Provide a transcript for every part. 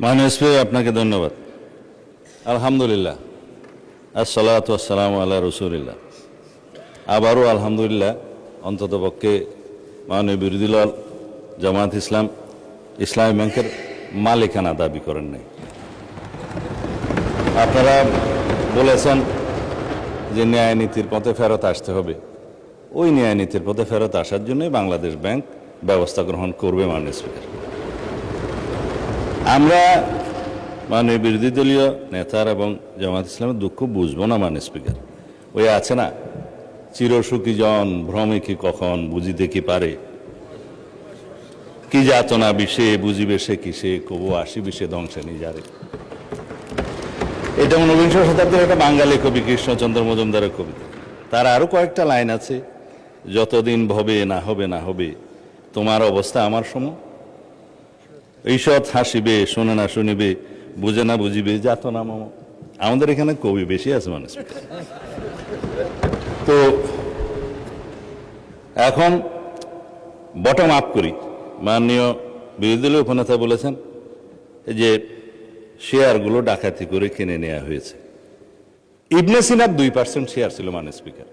মাননীয় স্পিকার, আপনাকে ধন্যবাদ। আলহামদুলিল্লাহ, আসসালাতু আসসালামু আলা রাসূলিল্লাহ। আবারও আলহামদুলিল্লাহ, অন্ততপক্ষে মাননীয় বিরোধী দল জামায়াত ইসলাম ইসলামী ব্যাংকের মালিকানা দাবি করেন নাই। আপনারা বলেছেন যে ন্যায় নীতির পথে ফেরত আসতে হবে। ওই ন্যায় নীতির পথে ফেরত আসার জন্যই বাংলাদেশ ব্যাংক ব্যবস্থা গ্রহণ করবে। মাননীয় স্পিকার, আমরা মাননীয় বিরোধী দলীয় নেতার এবং জামায়াত ইসলামের দুঃখ বুঝবো না। মাননীয় স্পিকার, ওই আছে না, চিরসুখী জন ভ্রমে কি কখন, বুঝিতে কি পারে, কি যাতনা বিষে বুঝিবে সে কিসে, কবু আসিবে সে ধ্বংসে নিজারে। এটা 19বিংশ শতাব্দীর একটা বাঙালি কবি কৃষ্ণচন্দ্র মজুমদারের কবিতা। তার আরো কয়েকটা লাইন আছে, যতদিন ভবে না হবে না হবে, তোমার অবস্থা আমার সম, ঈষৎ হাসিবে শোনে না শুনিবে, বুঝে না বুঝিবে যাতনা মম। আমাদের এখানে কবি বেশি আছে মানুষ। তো এখন বটম আপ করি। মাননীয় বিরোধী দলীয় উপনেতা বলেছেন যে শেয়ারগুলো ডাকাতি করে কিনে নেওয়া হয়েছে। ইবনে সিনার 2% শেয়ার ছিল। মাননীয় স্পিকার,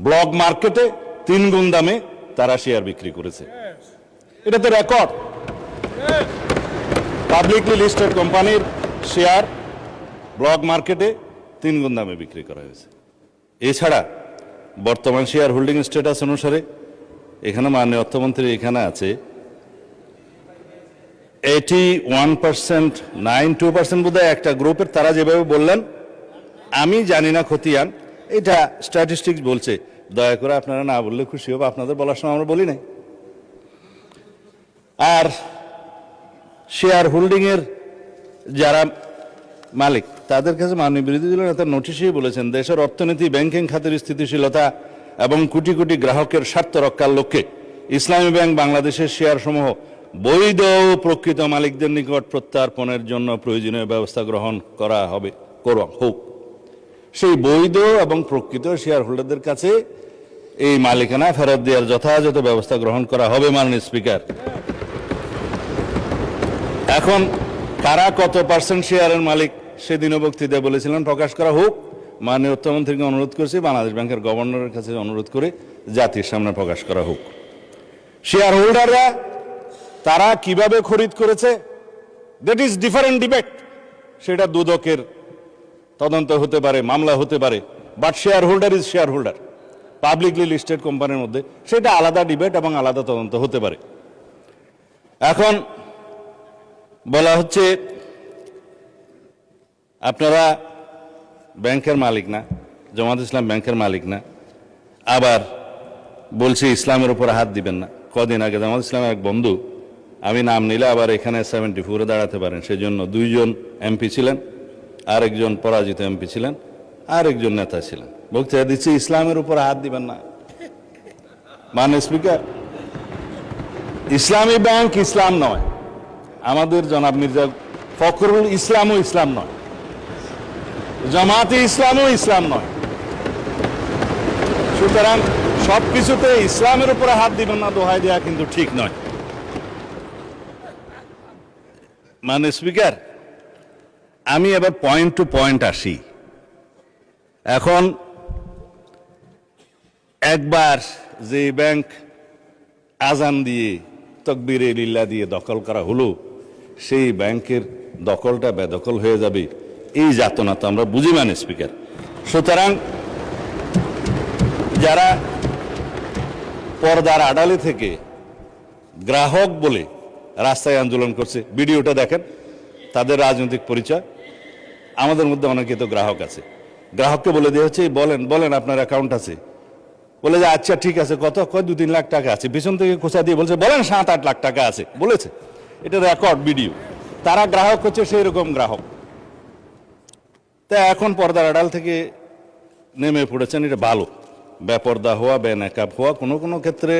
ব্লক মার্কেটে 3 গুণ দামে তারা শেয়ার বিক্রি করেছে। এটা তো রেকর্ড। পাবলিকলি লিস্টেড কোম্পানির শেয়ার ব্লক মার্কেটে 3 গুণ দামে বিক্রি করা হয়েছে। এছাড়া বর্তমান শেয়ার হোল্ডিং স্ট্যাটাস অনুসারে এখানে মাননীয় অর্থমন্ত্রী এখানে আছে 81%, 92% বোধহয় একটা গ্রুপের। তারা যেভাবে বললেন, আমি জানি না খতিয়ান, এটা স্ট্যাটিস্টিক্স বলছে। দয়া করে আপনারা না বললে খুশি হবো, আপনাদের বলার সময় আমরা বলি নাই। আর শেয়ার হোল্ডিং এর যারা মালিক, তাদের কাছে মাননীয় বিরোধী দলের নেতা নোটিশেই বলেছেন, দেশের অর্থনীতি, ব্যাংকিং খাতের স্থিতিশীলতা এবং কোটি কোটি গ্রাহকের স্বার্থ রক্ষার লক্ষ্যে ইসলামী ব্যাংক বাংলাদেশের শেয়ার সমূহ বৈধ ও প্রকৃত মালিকদের নিকট প্রত্যার্পণের জন্য প্রয়োজনীয় ব্যবস্থা গ্রহণ করা হবে, হোক। সেই বৈধ এবং প্রকৃত শেয়ার হোল্ডারদের কাছে এই মালিকানা ফেরত দেওয়ার যথাযথ ব্যবস্থা গ্রহণ করা হবে। মাননীয় স্পিকার, এখন কারা কত পার্সেন্ট শেয়ারের মালিক সেদিনও বক্তৃতায় বলেছিলেন, প্রকাশ করা হোক। মাননীয় অর্থমন্ত্রীকে অনুরোধ করছি, বাংলাদেশ ব্যাংকের গভর্নরের কাছে অনুরোধ করে জাতির সামনে প্রকাশ করা হোক। শেয়ার হোল্ডাররা তারা কিভাবে খরিদ করেছে, দ্যাট ইজ ডিফারেন্ট ডিবেট। সেটা দুদকের তদন্ত হতে পারে, মামলা হতে পারে, but share holder is share holder. Publicly listed কোম্পানির মধ্যে সেটা আলাদা ডিবেট এবং আলাদা তদন্ত হতে পারে। এখন বলা হচ্ছে আপনারা ব্যাংকের মালিক না, জামায়াত ইসলাম ব্যাংকের মালিক না, আবার বলছে ইসলামের উপর হাত দিবেন না। কদিন আগে জামায়াত ইসলামের এক বন্ধু, আমি নাম নিলে আবার এখানে 74 দাঁড়াতে পারেন, সেজন্য 2 জন এমপি ছিলেন, আরেকজন পরাজিত এমপি ছিলেন, আরেকজন নেতা ছিলেন, বক্তৃতা দিচ্ছে ইসলামের উপর হাত দিবেন না। মাননীয় স্পিকার, ইসলামী ব্যাংক ইসলাম নয়, আমাদের জনাব মির্জা ফখরুল ইসলামও ইসলাম নয়, জামায়াতে ইসলামও ইসলাম নয়। সুতরাং সবকিছুতে ইসলামের উপরে হাত দিবেন না দোহাই দেওয়া কিন্তু ঠিক নয়। মাননীয় স্পিকার, আমি এবার পয়েন্ট টু পয়েন্ট আসি। এখন একবার যে ব্যাংক আজান দিয়ে তকবীরে লিল্লাহ দিয়ে দখল করা হলো, সেই ব্যাংকের দখলটা বেদখল হয়ে যাবে, এই যাতনা তো আমরা বুঝি। মাননীয় স্পিকার, সুতরাং যারা পর্দার আড়ালে থেকে গ্রাহক বলে রাস্তায় আন্দোলন করছে, ভিডিওটা দেখেন, তাদের রাজনৈতিক পরিচয়। আমাদের মধ্যে অনেকে তো গ্রাহক আছে, গ্রাহককে বলে দেওয়া হচ্ছে বলেন বলেন আপনার অ্যাকাউন্ট আছে, বলে যে আচ্ছা ঠিক আছে, কত, কয় 2-3 লাখ টাকা আছে, পিছন থেকে খোঁচা দিয়ে বলছে বলেন 7-8 লাখ টাকা আছে, বলেছে। এটা রেকর্ড ভিডিও। তারা গ্রাহক হচ্ছে সেই রকম গ্রাহক। তা এখন পর্দার আড়াল থেকে নেমে পড়েছেন, এটা ভালো। বেপর্দা হওয়া, বেনাকাব হওয়া কোনো কোনো ক্ষেত্রে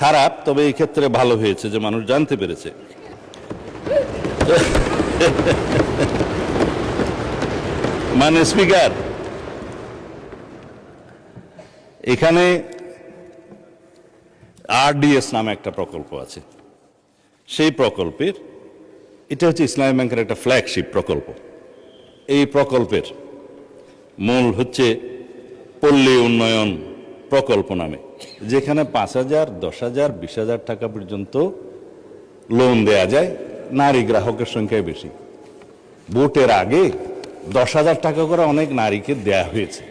খারাপ, তবে এই ক্ষেত্রে ভালো হয়েছে যে মানুষ জানতে পেরেছে। মাননীয় স্পিকার, এখানে আরডিএস নামে একটা প্রকল্প আছে। সেই প্রকল্পের এটা হচ্ছে ইসলামী ব্যাংকের একটা ফ্ল্যাগশিপ প্রকল্প। এই প্রকল্পের মূল হচ্ছে পল্লী উন্নয়ন প্রকল্প নামে, যেখানে 5,000, 10,000, 20,000 টাকা পর্যন্ত লোন দেয়া যায়। নারী গ্রাহকের সংখ্যায় বেশি। ভোটের আগে 10,000 টাকা করে অনেক নারীকে দেয়া হয়েছে।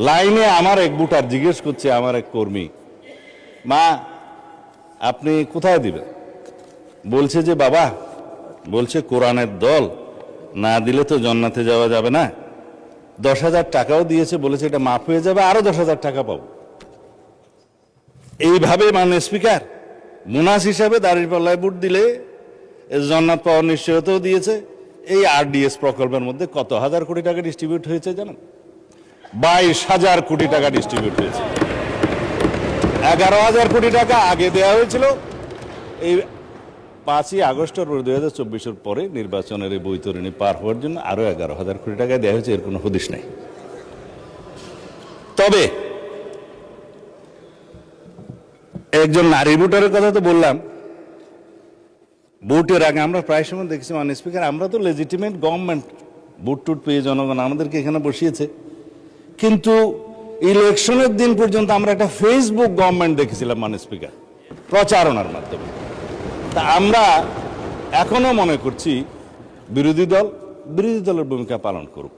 লাইনে আমার এক ভোটার জিজ্ঞেস করছে, আমার এক কর্মী, মা আপনি কোথায় দিবেন? বলছে যে বাবা, বলছে কোরআনের দল না দিলে তো জান্নাতে যাওয়া যাবে না, 10,000 টাকাও দিয়েছে, বলেছে এটা মাফ হয়ে যাবে, আরো 10,000 টাকা পাবো। এইভাবে মাননীয় স্পিকার মুনাস হিসাবে দাঁড়িপাল্লায় ভোট দিলে জান্নাত পাওয়ার নিশ্চয়তাও দিয়েছে। এই আরডিএস প্রকল্পের মধ্যে কত হাজার কোটি টাকা ডিস্ট্রিবিউট হয়েছে জানেন? 22,000 কোটি টাকা ডিস্ট্রিবিউট হয়েছে। 11,000 কোটি টাকা আগে দেওয়া হয়েছিল। এই 5ই আগস্ট 2024 পরে নির্বাচনের এই বৈতরণী পার হওয়ার জন্য আরো 11,000 কোটি টাকা দেওয়া হয়েছে। এর কোনো হদিশ নাই। তবে একজন নারী ভোটারের কথা তো বললাম। ভোটের আগে আমরা প্রায় সময় দেখছি মাননীয় স্পিকার, আমরা তো লেজিটিমেট গভর্নমেন্ট, ভোট টুট পেয়ে জনগণ আমাদেরকে এখানে বসিয়েছে, কিন্তু ইলেকশনের দিন পর্যন্ত আমরা একটা ফেসবুক গভর্নমেন্ট দেখেছিলাম মাননীয় স্পিকার, প্রচারণার মাধ্যমে। তা আমরা এখনো মনে করছি বিরোধী দলের ভূমিকা পালন করুক।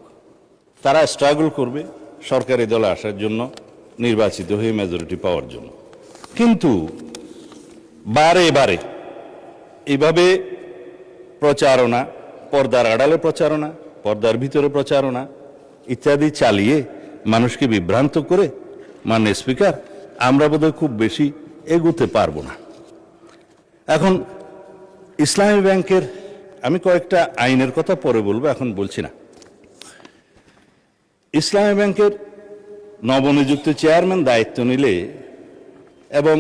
তারা স্ট্রাগল করবে সরকারি দলে আসার জন্য, নির্বাচিত হয়ে মেজরিটি পাওয়ার জন্য। কিন্তু বারে বারে এইভাবে প্রচারণা, পর্দার আড়ালে প্রচারণা, পর্দার ভিতরে প্রচারণা ইত্যাদি চালিয়ে মানুষকে বিভ্রান্ত করে মাননীয় স্পিকার আমরা বোধহয় খুব বেশি এগোতে পারবো না। এখন ইসলামী ব্যাংকের আমি কয়েকটা আইনের কথা পরে বলবো, এখন বলছি না। ইসলামী ব্যাংকের নবনিযুক্ত চেয়ারম্যান দায়িত্ব নিলে এবং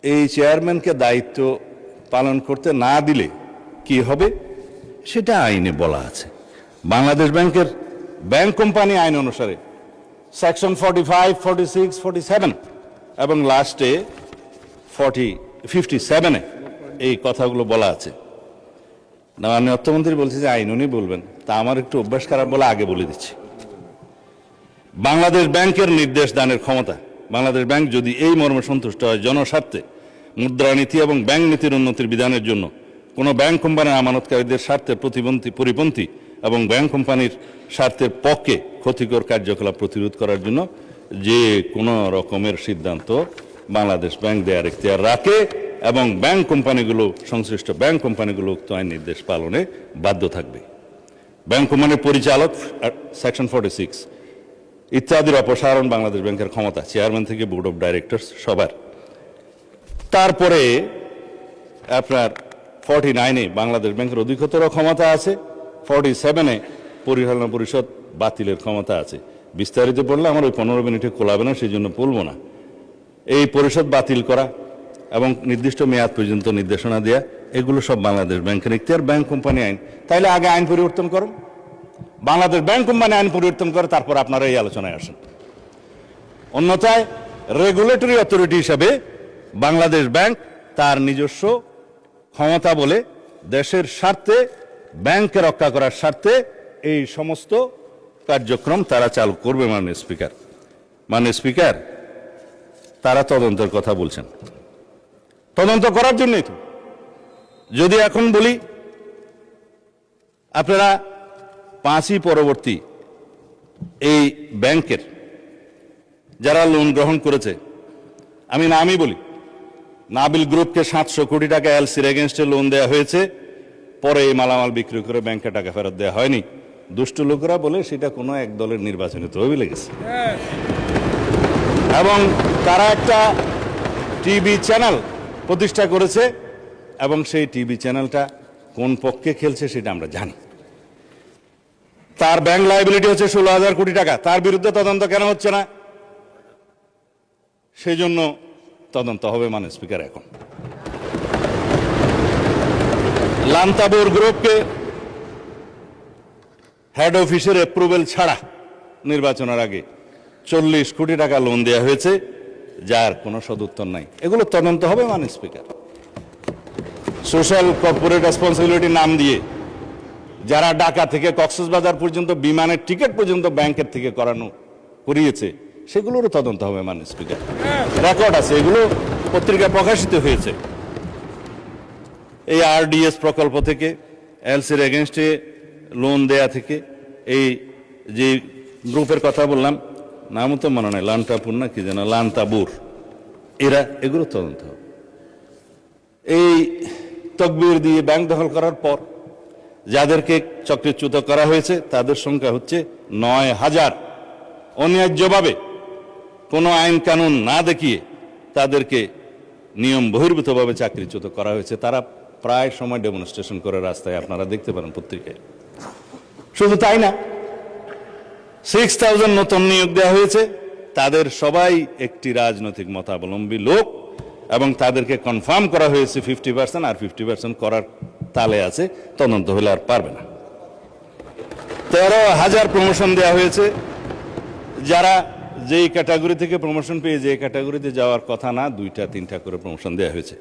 এই চেয়ারম্যানকে দায়িত্ব পালন করতে না দিলে কি হবে সেটা আইনে বলা আছে। বাংলাদেশ ব্যাংকের ব্যাংক কোম্পানি আইন অনুসারে সেকশন 45, 46, 47 এবং লাস্টে 57-এ এই কথাগুলো বলা আছে। মাননীয় অর্থমন্ত্রী বলছে যে আইন উনি বলবেন, তা আমার একটু অভ্যাস খারাপ বলে আগে বলে দিচ্ছি। বাংলাদেশ ব্যাংকের নির্দেশ দানের ক্ষমতা, বাংলাদেশ ব্যাংক যদি এই মর্মে সন্তুষ্ট হয় জনস্বার্থে মুদ্রানীতি এবং ব্যাংক নীতির উন্নতির বিধানের জন্য কোনো ব্যাংক কোম্পানির আমানতকারীদের স্বার্থের পরিপন্থী এবং ব্যাংক কোম্পানির স্বার্থের পক্ষে ক্ষতিকর কার্যকলাপ প্রতিরোধ করার জন্য যে কোনো রকমের সিদ্ধান্ত বাংলাদেশ ব্যাংক দেওয়ার এখতিয়ার রাখে এবং ব্যাংক কোম্পানিগুলো, সংশ্লিষ্ট ব্যাংক কোম্পানিগুলো উক্ত আইন নির্দেশ পালনে বাধ্য থাকবে। ব্যাংক কোম্পানির পরিচালক সেকশন 46 ইত্যাদির অপসারণ বাংলাদেশ ব্যাংকের ক্ষমতা, চেয়ারম্যান থেকে বোর্ড অফ ডাইরেক্টরস সবার। তারপরে আপনার 49-এ বাংলাদেশ ব্যাংকের অধিকতর ক্ষমতা আছে, 47-এ পরিচালনা পরিষদ বাতিলের ক্ষমতা আছে। বিস্তারিত পড়লে আমার ওই 15 মিনিটে কোলাবে না, সেই জন্য বলবো না। এই পরিষদ বাতিল করা এবং নির্দিষ্ট মেয়াদ পর্যন্ত নির্দেশনা দেয়া, এগুলো সব বাংলাদেশ ব্যাংকের এখতিয়ার। ব্যাংক কোম্পানি আইন, তাইলে আগে আইন পরিবর্তন করুন, বাংলাদেশ ব্যাংক কোম্পানি আইন পরিবর্তন করে তারপর আপনারা এই আলোচনায় আসেন। অন্যথায় রেগুলেটরি অথরিটি হিসাবে বাংলাদেশ ব্যাংক তার নিজস্ব ক্ষমতা বলে দেশের স্বার্থে, ব্যাংকে রক্ষা করার স্বার্থে এই সমস্ত কার্যক্রম তারা চালু করবে। মাননীয় স্পিকার তারা তদন্তের কথা বলছেন, তদন্ত করার জন্যই তো। যদি এখন বলি আপনারা 5ই পরবর্তী এই ব্যাংকের যারা লোন গ্রহণ করেছে, আমি নামই বলি, নাবিল গ্রুপকে 700 কোটি টাকা এলসির এগেনস্টে লোন দেওয়া হয়েছে, পরে এই মালামাল বিক্রি করে ব্যাংকে টাকা ফেরত দেওয়া হয়নি। দুষ্ট লোকেরা বলে সেটা কোনো এক দলের নির্বাচনী তহবিলে গেছে। এবং তারা একটা টিভি চ্যানেল প্রতিষ্ঠা করেছে এবং সেই টিভি চ্যানেলটা কোন পক্ষে খেলছে সেটা আমরা জানি। তার ব্যাংক লায়াবিলিটি হচ্ছে 16,000 কোটি টাকা। তার বিরুদ্ধে তদন্ত কেন হচ্ছে না? সেই জন্য তদন্ত হবে মাননীয় স্পিকার। এখন লান্তাবুর গ্রুপকে হেড অফিসের অ্যাপ্রুভেল ছাড়া নির্বাচনের আগে 40 কোটি টাকা লোন দেওয়া হয়েছে, যার কোনো সদুত্তর নাই। এগুলো তদন্ত হবে মাননীয় স্পিকার। সোশ্যাল কর্পোরেট রেসপন্সিবিলিটি নাম দিয়ে যারা ঢাকা থেকে কক্সবাজার পর্যন্ত বিমানের টিকিট পর্যন্ত ব্যাংকের থেকে করিয়েছে, সেগুলোরও তদন্ত হবে মাননীয় স্পিকার। রেকর্ড আছে, এগুলো পত্রিকায় প্রকাশিত হয়েছে। এই আরডিএস প্রকল্প থেকে, এলসির এগেনস্টে লোন দেয়া থেকে, এই যে গ্রুপের কথা বললাম, নামও তো মনে নাই, লান্তাপুর না কি যেন, লান্তাবুর, এগুলো তদন্ত হবে। এই তকবির দিয়ে ব্যাংক দখল করার পর যাদেরকে চক্রচ্যুত করা হয়েছে তাদের সংখ্যা হচ্ছে ৯,০০০। অন্যায্যভাবে কোনো আইন কানুন না দেখিয়ে তাদেরকে নিয়ম বহির্ভূতভাবে চাকরিচ্যুত করা হয়েছে। তারা প্রায় সময় ডেমনস্ট্রেশন করে রাস্তায়, আপনারা দেখতে পারেন পত্রিকায়। শুধু তাই না, ৬,০০০ নতুন নিয়োগ দেওয়া হয়েছে, তাদের সবাই একটি রাজনৈতিক মতাবলম্বী লোক, এবং তাদেরকে কনফার্ম করা হয়েছে 50%, আর 50% করার তালে আছে, তদন্ত হলে আর পারবে না। ১৩,০০০ প্রমোশন দেওয়া হয়েছে, যারা যেই ক্যাটাগরি থেকে প্রমোশন পেয়ে যে ক্যাটাগরিতে যাওয়ার কথা না, 2টা 3টা করে প্রমোশন দেওয়া হয়েছে।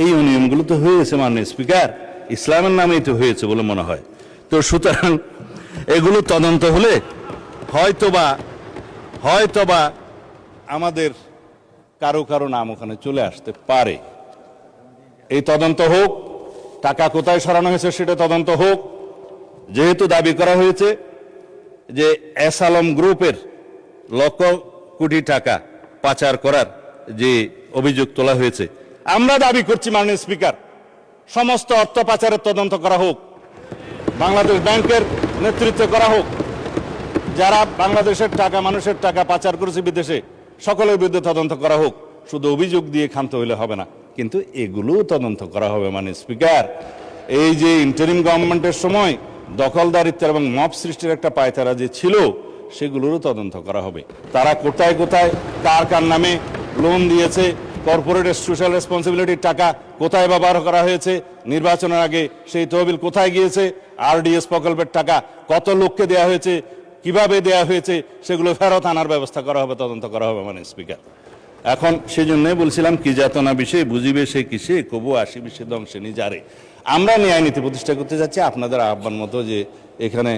এই অনিয়মগুলো তো হয়েছে মাননীয় স্পিকার, ইসলামের নামেই তো হয়েছে বলে মনে হয়। তো সুতরাং এগুলো তদন্ত হলে হয়তোবা আমাদের কারো নাম ওখানে চলে আসতে পারে। এই তদন্ত হোক, টাকা কোথায় সরানো হয়েছে সেটা তদন্ত হোক। যেহেতু দাবি করা হয়েছে যে এস আলম গ্রুপের লক্ষ কোটি টাকা পাচার করার যে অভিযোগ তোলা হয়েছে, আমরা দাবি করছি মাননীয় স্পিকার, সমস্ত অর্থ পাচারের তদন্ত করা হোক, বাংলাদেশ ব্যাংকের নেতৃত্বে করা হোক। যারা বাংলাদেশের টাকা, মানুষের টাকা পাচার করেছে বিদেশে, সকলের বিরুদ্ধে তদন্ত করা হোক। শুধু অভিযোগ দিয়ে ক্ষান্ত হইলে হবে না, কিন্তু এগুলোও তদন্ত করা হবে মাননীয় স্পিকার। এই যে ইন্টারিম গভর্নমেন্টের সময় দখলদারিত্ব এবং মব সৃষ্টির একটা পায়তারা যে ছিল, সেগুলোরও তদন্ত করা হবে। তারা কোথায় কোথায় কার নামে লোন দিয়েছে, কর্পোরেট সোশ্যাল রেসপন্সিবিলিটির টাকা কোথায় ব্যবহার করা হয়েছে, নির্বাচনের আগে সেই তহবিল কোথায় গিয়েছে, আরডিএস প্রকল্পের টাকা কত লোককে দেওয়া হয়েছে, কিভাবে দেয়া হয়েছে, সেগুলো ফেরত আনার ব্যবস্থা করা হবে, তদন্ত করা হবে মাননীয় স্পিকার। এখন সেই জন্যই বলছিলাম, কি যাতনা বিষয়ে বুঝিবে সে কিসে, কবু আসিবে সে ধ্বংসে নিজারে। আমরা ন্যায় নীতি প্রতিষ্ঠা করতে যাচ্ছি, আপনাদের আহ্বান মতো যে এখানে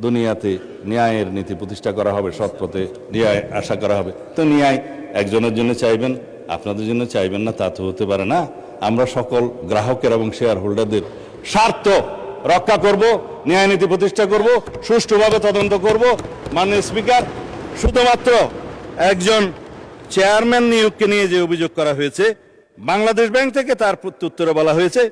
দুনিয়াতে ন্যায়ের নীতি প্রতিষ্ঠা করা হবে, সৎ পথে ন্যায় আশা করা হবে। তো ন্যায় একজনের জন্য চাইবেন, আপনাদের জন্য চাইবেন না, তা তো হতে পারে না। আমরা সকল গ্রাহকের এবং শেয়ার হোল্ডারদের স্বার্থ রক্ষা করব, ন্যায় নীতি প্রতিষ্ঠা করব, সুষ্ঠুভাবে তদন্ত করব। মাননীয় স্পিকার, শুধুমাত্র একজন চেয়ারম্যান নিয়োগকে নিয়ে যে অভিযোগ করা হয়েছে, বাংলাদেশ ব্যাংক থেকে তার প্রত্যুত্তরে বলা হয়েছে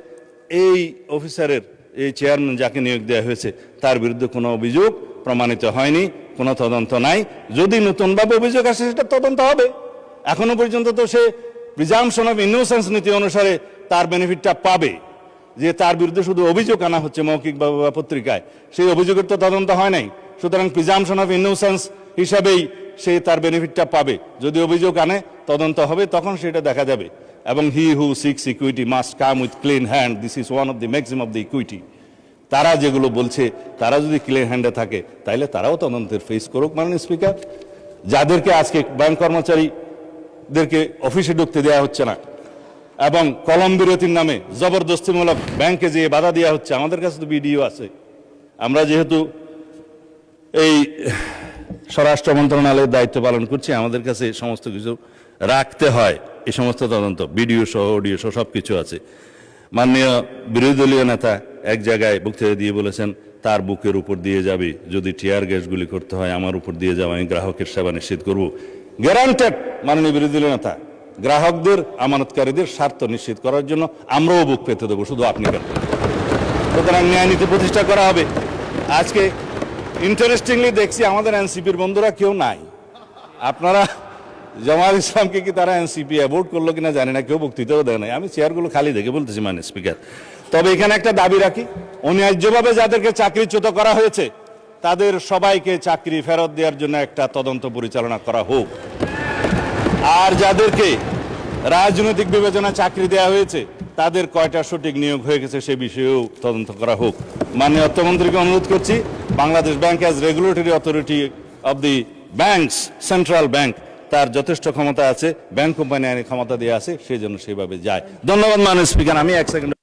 এই অফিসারের, এই চেয়ারম্যান যাকে নিয়োগ দেওয়া হয়েছে, তার বিরুদ্ধে কোনো অভিযোগ প্রমাণিত হয়নি, কোনো তদন্ত নাই। যদি নতুনভাবে অভিযোগ আসে সেটা তদন্ত হবে। এখনো পর্যন্ত তো সে প্রিজাম্পশন অফ ইনোসেন্স নীতি অনুসারে তার বেনিফিটটা পাবে, যে তার বিরুদ্ধে শুধু অভিযোগ আনা হচ্ছে মৌখিক বা পত্রিকায়, সেই অভিযোগের তো তদন্ত হয় নাই। সুতরাং প্রিজাম্পশন অফ ইনোসেন্স হিসাবেই সে তার বেনিফিটটা পাবে। যদি অভিযোগ আনে, তদন্ত হবে, তখন সেটা দেখা যাবে। এবং he who seeks equity must come with clean hand, this is one of the maximum of the equity. তারা যেগুলো বলছে, তারা যদি ক্লিন হ্যান্ডে থাকে, তাইলে তারাও তদন্তের ফেস করুক মাননীয় স্পিকার। যাদেরকে আজকে ব্যাংক কর্মচারীদেরকে অফিসে ঢুকতে দেওয়া হচ্ছে না, এবং কলম বিরতির নামে জবরদস্তিমূলক ব্যাংকে যেয়ে বাধা দেওয়া হচ্ছে, আমাদের কাছে তো ভিডিও আছে। আমরা যেহেতু এই স্বরাষ্ট্র মন্ত্রণালয়ের দায়িত্ব পালন করছি, আমাদের কাছে সমস্ত কিছু রাখতে হয়। এই সমস্ত তদন্ত ভিডিও সহ, অডিও সহ সব কিছু আছে। মাননীয় বিরোধী দলীয় নেতা এক জায়গায় বক্তৃতা দিয়ে বলেছেন, তার বুকের উপর দিয়ে যাবে, যদি টিয়ার গ্যাসগুলি করতে হয় আমার উপর দিয়ে যাবে, আমি গ্রাহকের সেবা নিশ্চিত করব। গ্যারান্টেড মাননীয় বিরোধী দলীয় নেতা, গ্রাহকদের, আমানতকারীদের স্বার্থ নিশ্চিত করার জন্য আমরাও বুক পেতে দেবো, শুধু আপনি কেন। সুতরাং ন্যায় নীতি প্রতিষ্ঠা করা হবে। আজকে ইন্টারেস্টিংলি দেখছি আমাদের এনসিপির বন্ধুরা কেউ নাই। আপনারা জামাল ইসলামকে কি তারা এনসিপি অ্যাভোর্ড করলো কিনা জানি না, কেউ বক্তৃতাও দেয় নাই। আমি চেয়ারগুলো খালি দেখে বলতেছি মাননীয় স্পিকার। তবে এখানে একটা দাবি রাখি, অন্যায্যভাবে যাদেরকে চাকরিচ্যুত করা হয়েছে তাদের সবাইকে চাকরি ফেরত দেওয়ার জন্য একটা তদন্ত পরিচালনা করা হোক। আর যাদেরকে রাজনৈতিক বিবেচনা চাকরি দেওয়া হয়েছে তাদের কয়টা সঠিক নিয়োগ হয়ে গেছে সে বিষয়েও তদন্ত করা হোক। মাননীয় অর্থমন্ত্রীকে অনুরোধ করছি, Bangladesh bank as regulatory authority of the banks, central bank, তার যথেষ্ট ক্ষমতা আছে, ব্যাংক কোম্পানি আইনের ক্ষমতা দেওয়া আছে, সেই জন্য সেভাবে যায়। ধন্যবাদ মাননীয় স্পিকার। আমি 1 সেকেন্ড